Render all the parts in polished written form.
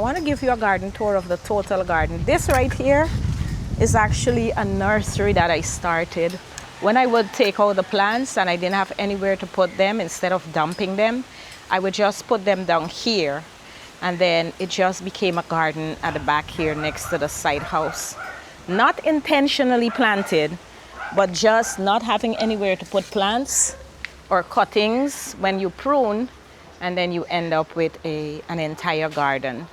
want to give you a garden tour of the total garden. This right here is actually a nursery that I started. When I would take out the plants and I didn't have anywhere to put them, instead of dumping them, I would just put them down here. And then it just became a garden at the back here next to the side house. Not intentionally planted, but just not having anywhere to put plants or cuttings when you prune, and then you end up with an entire garden.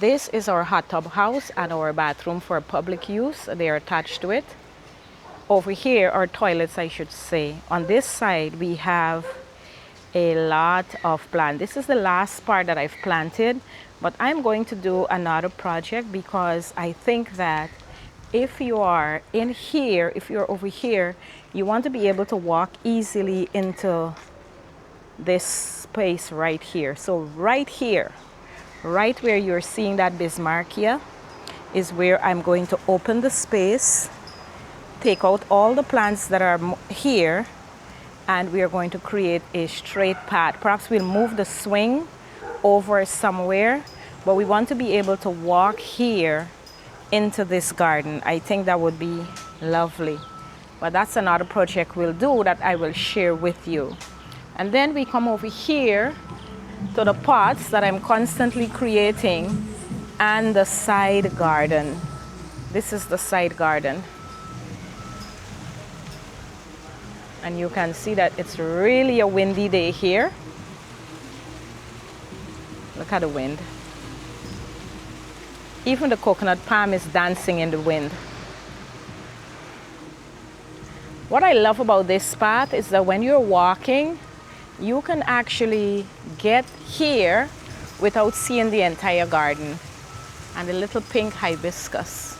This is our hot tub house and our bathroom for public use. They are attached to it. Over here are toilets, I should say. On this side, we have a lot of plants. This is the last part that I've planted, but I'm going to do another project because I think that if you are in here, if you're over here, you want to be able to walk easily into this space right here. So right here, right where you're seeing that Bismarckia is where I'm going to open the space, take out all the plants that are here, and we are going to create a straight path. Perhaps we'll move the swing over somewhere, but we want to be able to walk here into this garden. I think that would be lovely. But that's another project we'll do that I will share with you. And then we come over here to the pots that I'm constantly creating and the side garden. This is the side garden. And you can see that it's really a windy day here. Look at the wind. Even the coconut palm is dancing in the wind. What I love about this path is that when you're walking, you can actually get here without seeing the entire garden. And the little pink hibiscus.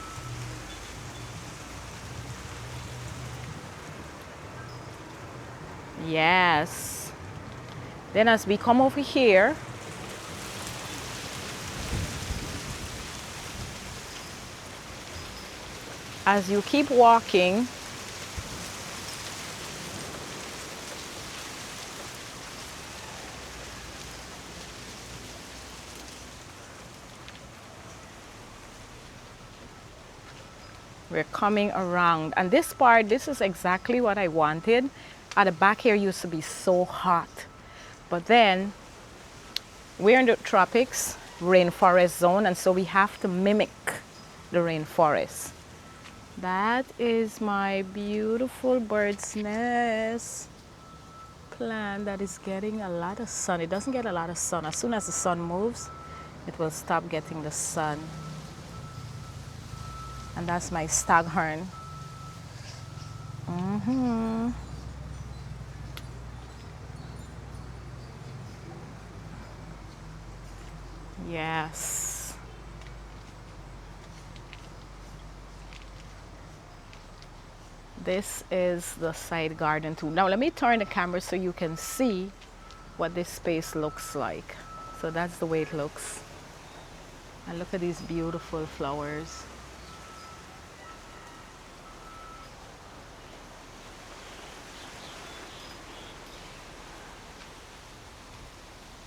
Yes. Then as we come over here, as you keep walking, we're coming around. And this part, this is exactly what I wanted. At the back here used to be so hot. But then we're in the tropics, rainforest zone, and so we have to mimic the rainforest. That is my beautiful bird's nest plant that is getting a lot of sun. It doesn't get a lot of sun. As soon as the sun moves, it will stop getting the sun. And that's my staghorn. Yes. This is the side garden too. Now let me turn the camera so you can see what this space looks like. So that's the way it looks. And look at these beautiful flowers.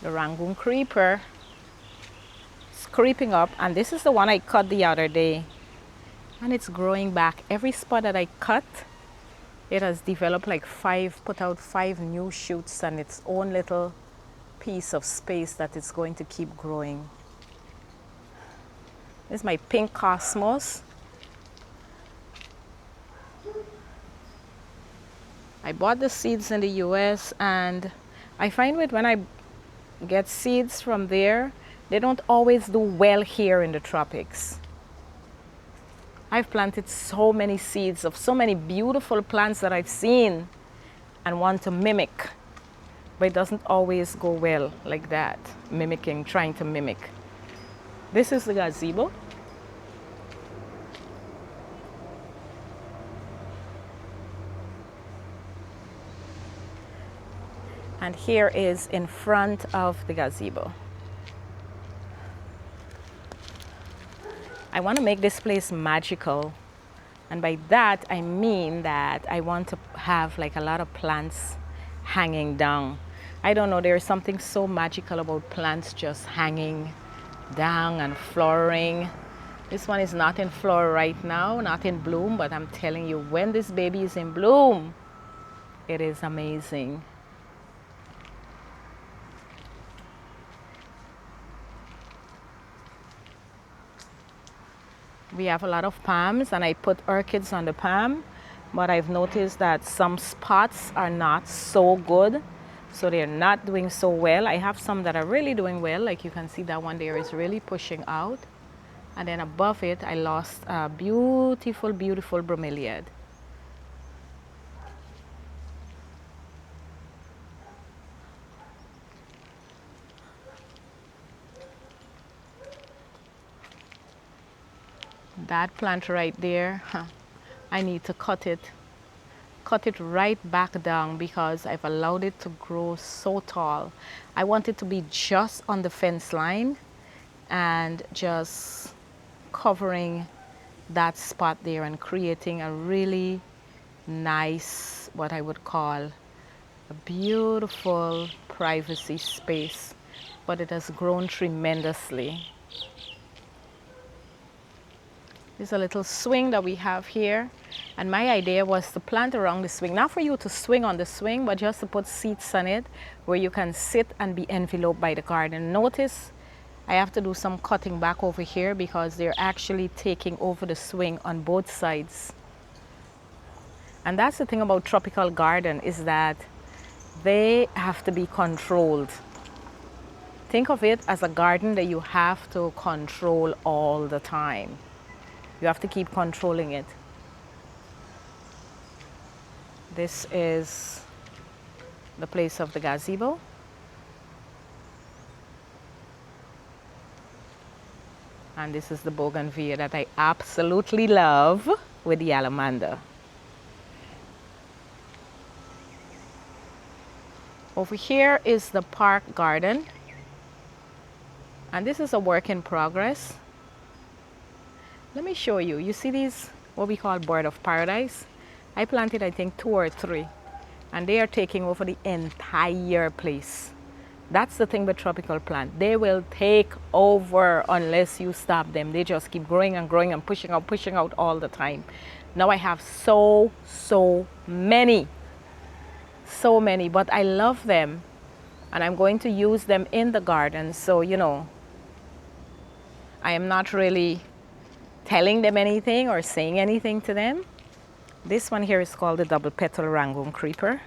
The Rangoon creeper is creeping up, and this is the one I cut the other day. And it's growing back. Every spot that I cut, it has developed like put out five new shoots and its own little piece of space that it's going to keep growing. This is my pink cosmos. I bought the seeds in the US, and I find when I get seeds from there, they don't always do well here in the tropics. I've planted so many seeds of so many beautiful plants that I've seen and want to mimic, but it doesn't always go well like that, trying to mimic. This is the gazebo. And here is in front of the gazebo. I want to make this place magical. And by that, I mean that I want to have like a lot of plants hanging down. I don't know, there's something so magical about plants just hanging down and flowering. This one is not in flower right now, not in bloom, but I'm telling you, when this baby is in bloom, it is amazing. We have a lot of palms, and I put orchids on the palm, but I've noticed that some spots are not so good, so they're not doing so well. I have some that are really doing well, like you can see that one there is really pushing out, and then above it I lost a beautiful, beautiful bromeliad. That plant right there, I need to cut it right back down because I've allowed it to grow so tall. I want it to be just on the fence line and just covering that spot there and creating a really nice, what I would call a beautiful privacy space, but it has grown tremendously. There's a little swing that we have here, and my idea was to plant around the swing, not for you to swing on the swing, but just to put seats on it where you can sit and be enveloped by the garden. Notice I have to do some cutting back over here because they're actually taking over the swing on both sides. And that's the thing about tropical garden, is that they have to be controlled. Think of it as a garden that you have to control all the time. You have to keep controlling it. This is the place of the gazebo. And this is the bougainvillea that I absolutely love with the alamander. Over here is the park garden. And this is a work in progress. Let me show you. You see these, what we call bird of paradise? I planted, I think, 2 or 3. And they are taking over the entire place. That's the thing with tropical plant. They will take over unless you stop them. They just keep growing and growing and pushing out all the time. Now I have so many. So many, but I love them. And I'm going to use them in the garden. So, you know, I am not really telling them anything or saying anything to them. This one here is called the double petal Rangoon creeper.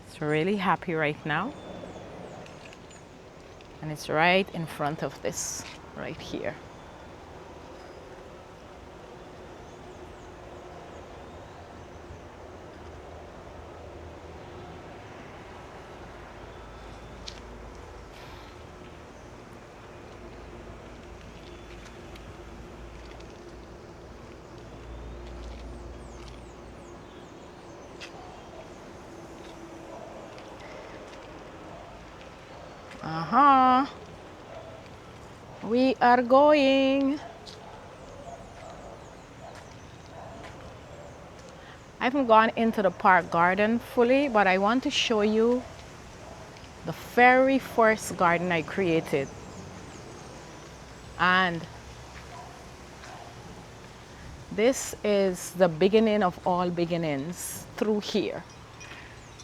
It's really happy right now. And it's right in front of this, right here. We are going. I haven't gone into the park garden fully, but I want to show you the very first garden I created. And this is the beginning of all beginnings through here.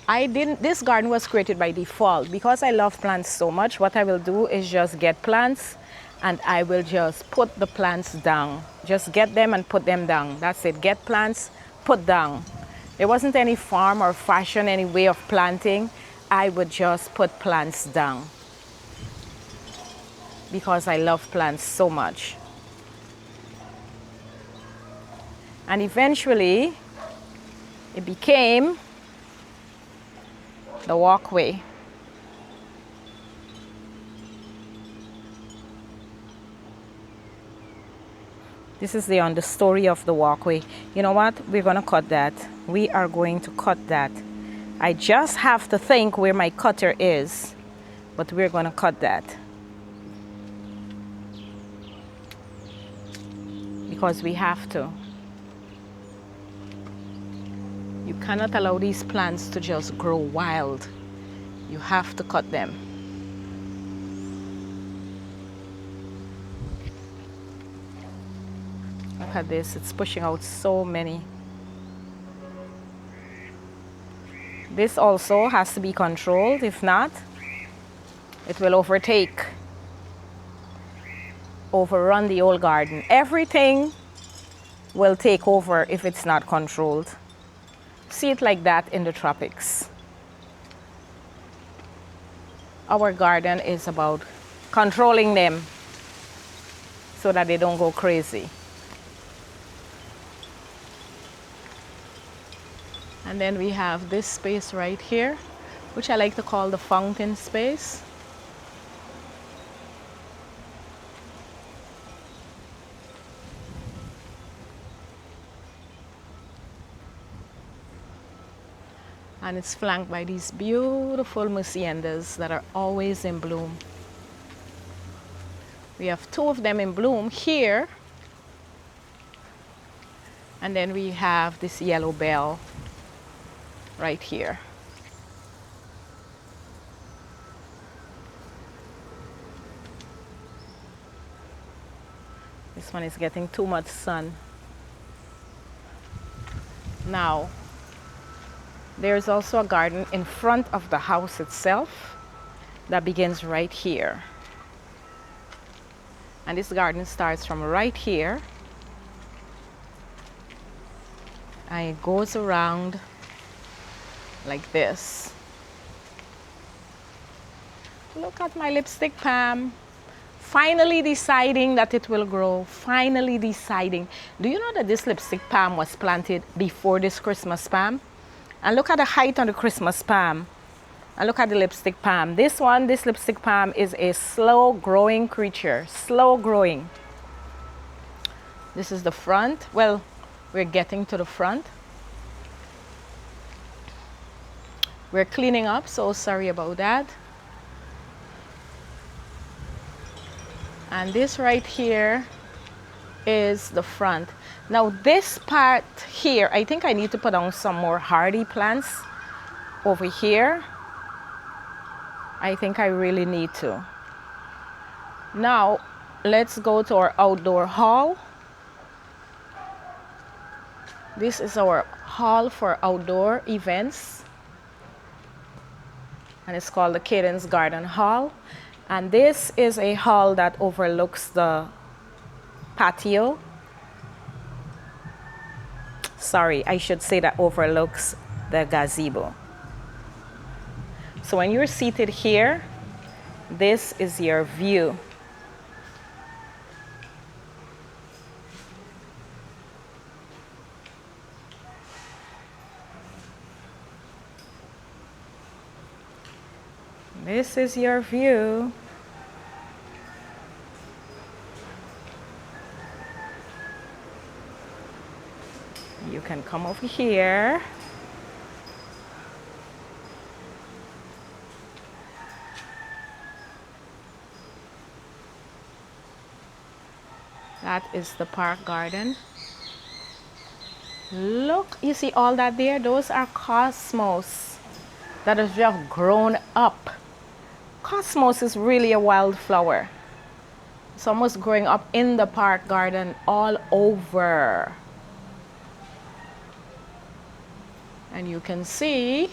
This garden was created by default. Because I love plants so much, what I will do is just get plants and I will just put the plants down. Just get them and put them down. That's it. Get plants, put down. There wasn't any farm or fashion, any way of planting. I would just put plants down because I love plants so much. And eventually, it became the walkway. This is the understory of the walkway. You know what? We're going to cut that. We are going to cut that. I just have to think where my cutter is, but we're going to cut that. Because we have to. Cannot allow these plants to just grow wild. You have to cut them. Look at this, it's pushing out so many. This also has to be controlled. If not, it will overrun the whole garden. Everything will take over if it's not controlled. See it like that in the tropics. Our garden is about controlling them so that they don't go crazy. And then we have this space right here, which I like to call the fountain space. And it's flanked by these beautiful muciendas that are always in bloom. We have 2 of them in bloom here. And then we have this yellow bell right here. This one is getting too much sun. Now, there's also a garden in front of the house itself that begins right here. And this garden starts from right here and it goes around like this. Look at my lipstick palm. Finally deciding that it will grow. Finally deciding. Do you know that this lipstick palm was planted before this Christmas palm? And look at the height on the Christmas palm. And look at the lipstick palm. This lipstick palm is a slow growing creature. Slow growing. This is the front. Well, we're getting to the front. We're cleaning up, so sorry about that. And this right here is the front. Now this part here, I think I need to put on some more hardy plants over here. I think I really need to. Now let's go to our outdoor hall. This is our hall for outdoor events. And it's called the Caden's Garden Hall. And this is a hall that overlooks the patio. Sorry, I should say that overlooks the gazebo. So when you're seated here, this is your view. This is your view. You can come over here. That is the park garden. Look, you see all that there? Those are cosmos that has just grown up. Cosmos is really a wildflower. It's almost growing up in the park garden all over. And you can see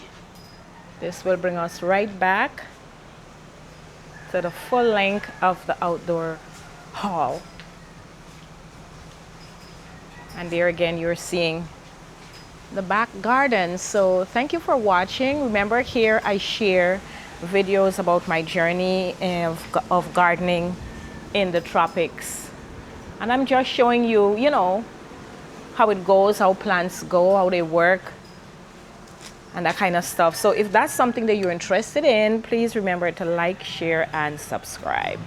this will bring us right back to the full length of the outdoor hall. And there again, you're seeing the back garden. So thank you for watching. Remember, here I share videos about my journey of gardening in the tropics. And I'm just showing you, you know, how it goes, how plants go, how they work, and that kind of stuff. So if that's something that you're interested in, please remember to like, share, and subscribe.